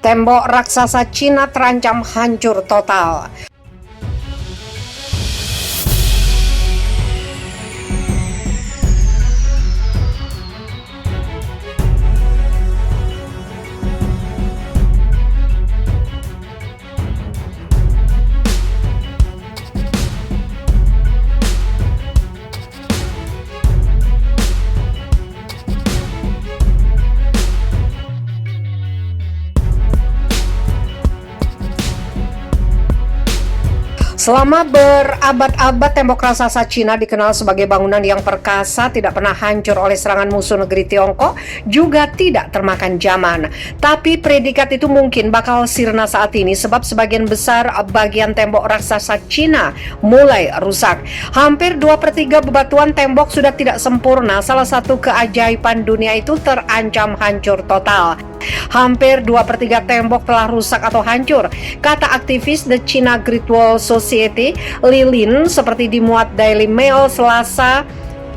Tembok raksasa Cina terancam hancur total. Selama berabad-abad, tembok raksasa Cina dikenal sebagai bangunan yang perkasa, tidak pernah hancur oleh serangan musuh negeri Tiongkok, juga tidak termakan zaman. Tapi predikat itu mungkin bakal sirna saat ini sebab sebagian besar bagian tembok raksasa Cina mulai rusak. Hampir 2/3 bebatuan tembok sudah tidak sempurna. Salah satu keajaiban dunia itu terancam hancur total. Hampir 2/3 tembok telah rusak atau hancur, kata aktivis The China Great Wall Society, Li Lin, seperti dimuat Daily Mail Selasa.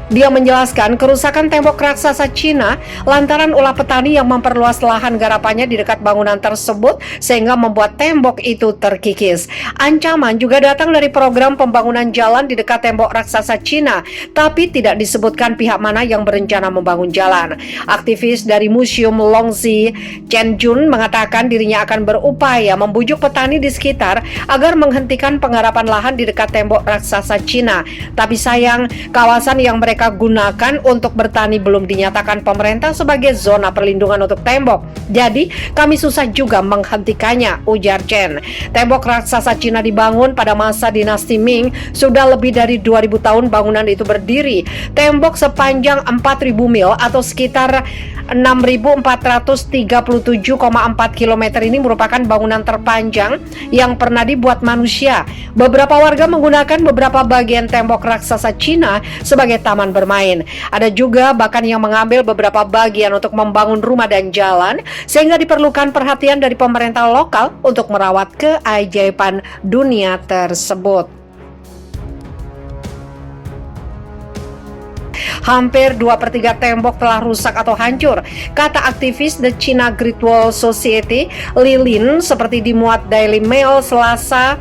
Dia menjelaskan kerusakan tembok raksasa Cina lantaran ulah petani yang memperluas lahan garapannya di dekat bangunan tersebut sehingga membuat tembok itu terkikis. Ancaman juga datang dari program pembangunan jalan di dekat tembok raksasa Cina, tapi tidak disebutkan pihak mana yang berencana membangun jalan. Aktivis dari Museum Longxi, Chen Jun, mengatakan dirinya akan berupaya membujuk petani di sekitar agar menghentikan penggarapan lahan di dekat tembok raksasa Cina. Tapi sayang, kawasan yang mereka gunakan untuk bertani belum dinyatakan pemerintah sebagai zona perlindungan untuk tembok. Jadi, kami susah juga menghentikannya, ujar Chen. Tembok raksasa Cina dibangun pada masa dinasti Ming. Sudah lebih dari 2000 tahun bangunan itu berdiri. Tembok sepanjang 4000 mil atau sekitar 6.437,4 km ini merupakan bangunan terpanjang yang pernah dibuat manusia. Beberapa warga menggunakan beberapa bagian tembok raksasa Cina sebagai taman bermain. Ada juga bahkan yang mengambil beberapa bagian untuk membangun rumah dan jalan, sehingga diperlukan perhatian dari pemerintah lokal untuk merawat keajaiban dunia tersebut. Hampir 2/3 tembok telah rusak atau hancur, kata aktivis The China Great Wall Society, Li Lin, seperti dimuat Daily Mail Selasa.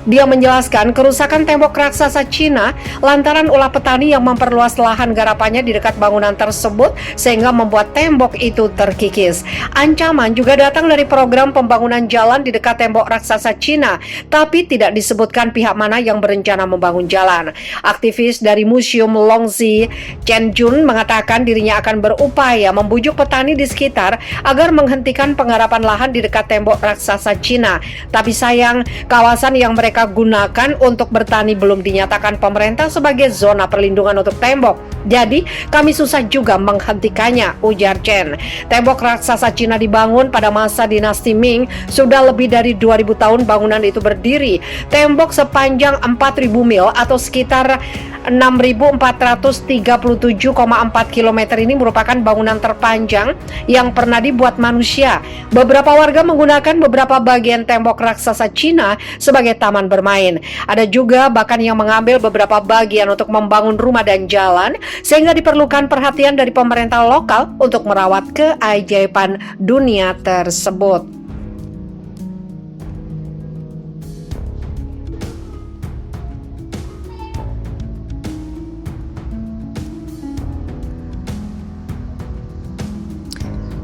Dia menjelaskan kerusakan tembok raksasa Cina lantaran ulah petani yang memperluas lahan garapannya di dekat bangunan tersebut sehingga membuat tembok itu terkikis. Ancaman juga datang dari program pembangunan jalan di dekat tembok raksasa Cina, tapi tidak disebutkan pihak mana yang berencana membangun jalan. Aktivis dari Museum Longxi, Chen Jun, mengatakan dirinya akan berupaya membujuk petani di sekitar agar menghentikan penggarapan lahan di dekat tembok raksasa Cina. Tapi sayang, kawasan yang mereka gunakan untuk bertani belum dinyatakan pemerintah sebagai zona perlindungan untuk tembok. Jadi, kami susah juga menghentikannya, ujar Chen. Tembok raksasa Cina dibangun pada masa dinasti Ming. Sudah lebih dari 2000 tahun bangunan itu berdiri. Tembok sepanjang 4000 mil atau sekitar 6.437,4 km ini merupakan bangunan terpanjang yang pernah dibuat manusia. Beberapa warga menggunakan beberapa bagian tembok raksasa Cina sebagai taman bermain. Ada juga bahkan yang mengambil beberapa bagian untuk membangun rumah dan jalan, sehingga diperlukan perhatian dari pemerintah lokal untuk merawat keajaiban dunia tersebut.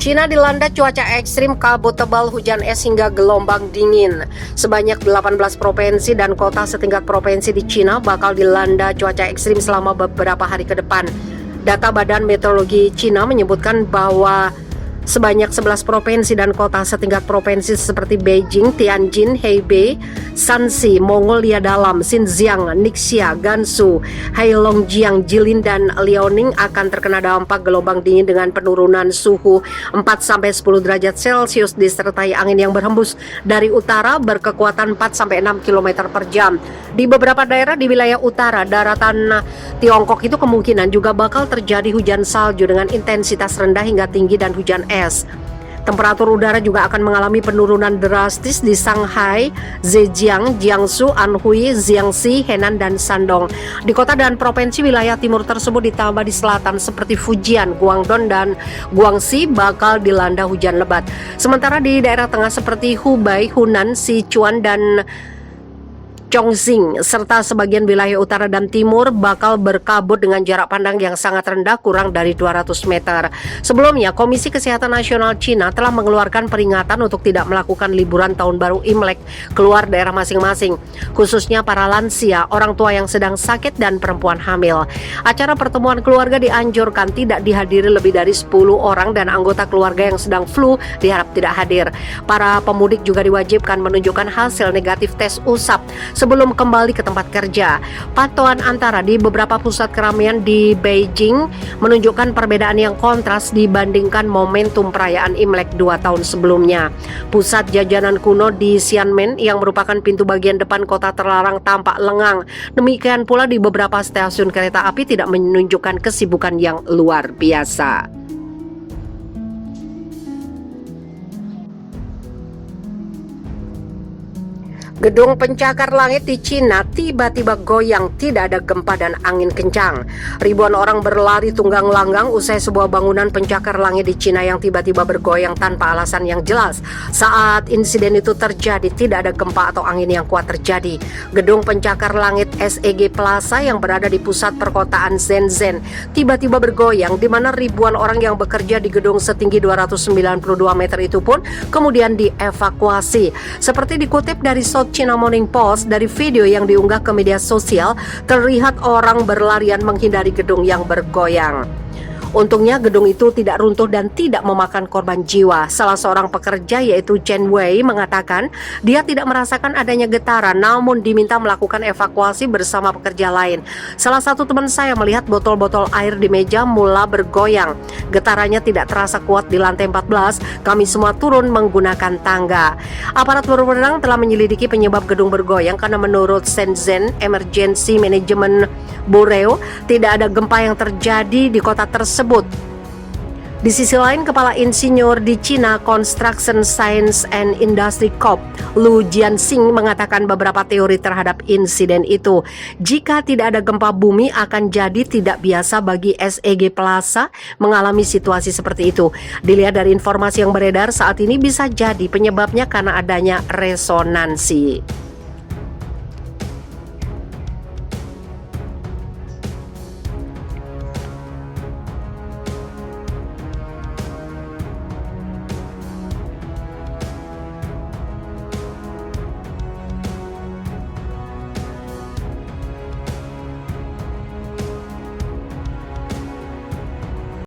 Cina dilanda cuaca ekstrim, kabut tebal, hujan es hingga gelombang dingin. Sebanyak 18 provinsi dan kota setingkat provinsi di Cina bakal dilanda cuaca ekstrim selama beberapa hari ke depan. Data Badan Meteorologi Cina menyebutkan bahwa sebanyak 11 provinsi dan kota setingkat provinsi seperti Beijing, Tianjin, Hebei, Shanxi, Mongolia Dalam, Xinjiang, Ningxia, Gansu, Heilongjiang, Jilin, dan Liaoning akan terkena dampak gelombang dingin dengan penurunan suhu 4-10 derajat Celcius disertai angin yang berhembus dari utara berkekuatan 4-6 km per jam. Di beberapa daerah di wilayah utara daratan Tiongkok itu kemungkinan juga bakal terjadi hujan salju dengan intensitas rendah hingga tinggi dan hujan es. Temperatur udara juga akan mengalami penurunan drastis di Shanghai, Zhejiang, Jiangsu, Anhui, Jiangxi, Henan, dan Shandong. Di kota dan provinsi wilayah timur tersebut ditambah di selatan seperti Fujian, Guangdong, dan Guangxi bakal dilanda hujan lebat. Sementara di daerah tengah seperti Hubei, Hunan, Sichuan, dan Chongqing serta sebagian wilayah utara dan timur bakal berkabut dengan jarak pandang yang sangat rendah kurang dari 200 meter. Sebelumnya, Komisi Kesehatan Nasional Cina telah mengeluarkan peringatan untuk tidak melakukan liburan tahun baru Imlek keluar daerah masing-masing, khususnya para lansia, orang tua yang sedang sakit, dan perempuan hamil. Acara pertemuan keluarga dianjurkan tidak dihadiri lebih dari 10 orang dan anggota keluarga yang sedang flu diharap tidak hadir. Para pemudik juga diwajibkan menunjukkan hasil negatif tes usap sebelum kembali ke tempat kerja. Pantauan antara di beberapa pusat keramaian di Beijing menunjukkan perbedaan yang kontras dibandingkan momentum perayaan Imlek 2 tahun sebelumnya. Pusat jajanan kuno di Xiamen yang merupakan pintu bagian depan kota terlarang tampak lengang. Demikian pula di beberapa stasiun kereta api tidak menunjukkan kesibukan yang luar biasa. Gedung pencakar langit di Cina tiba-tiba goyang, tidak ada gempa dan angin kencang. Ribuan orang berlari tunggang langgang usai sebuah bangunan pencakar langit di Cina yang tiba-tiba bergoyang tanpa alasan yang jelas. Saat insiden itu terjadi, tidak ada gempa atau angin yang kuat terjadi. Gedung pencakar langit SEG Plaza yang berada di pusat perkotaan Shenzhen tiba-tiba bergoyang, di mana ribuan orang yang bekerja di gedung setinggi 292 meter itu pun kemudian dievakuasi. Seperti dikutip dari South China Morning Post, dari video yang diunggah ke media sosial, terlihat orang berlarian menghindari gedung yang bergoyang. Untungnya gedung itu tidak runtuh dan tidak memakan korban jiwa. Salah seorang pekerja yaitu Chen Wei mengatakan dia tidak merasakan adanya getaran namun diminta melakukan evakuasi bersama pekerja lain. Salah satu teman saya melihat botol-botol air di meja mula bergoyang. Getarannya tidak terasa kuat di lantai 14. Kami semua turun menggunakan tangga. Aparat berwenang telah menyelidiki penyebab gedung bergoyang karena menurut Shenzhen Emergency Management Bureau tidak ada gempa yang terjadi di kota tersebut. Di sisi lain, Kepala Insinyur di China Construction Science and Industry Corp, Lu Jianxing, mengatakan beberapa teori terhadap insiden itu. Jika tidak ada gempa bumi, akan jadi tidak biasa bagi SEG Plaza mengalami situasi seperti itu. Dilihat dari informasi yang beredar saat ini, bisa jadi penyebabnya karena adanya resonansi.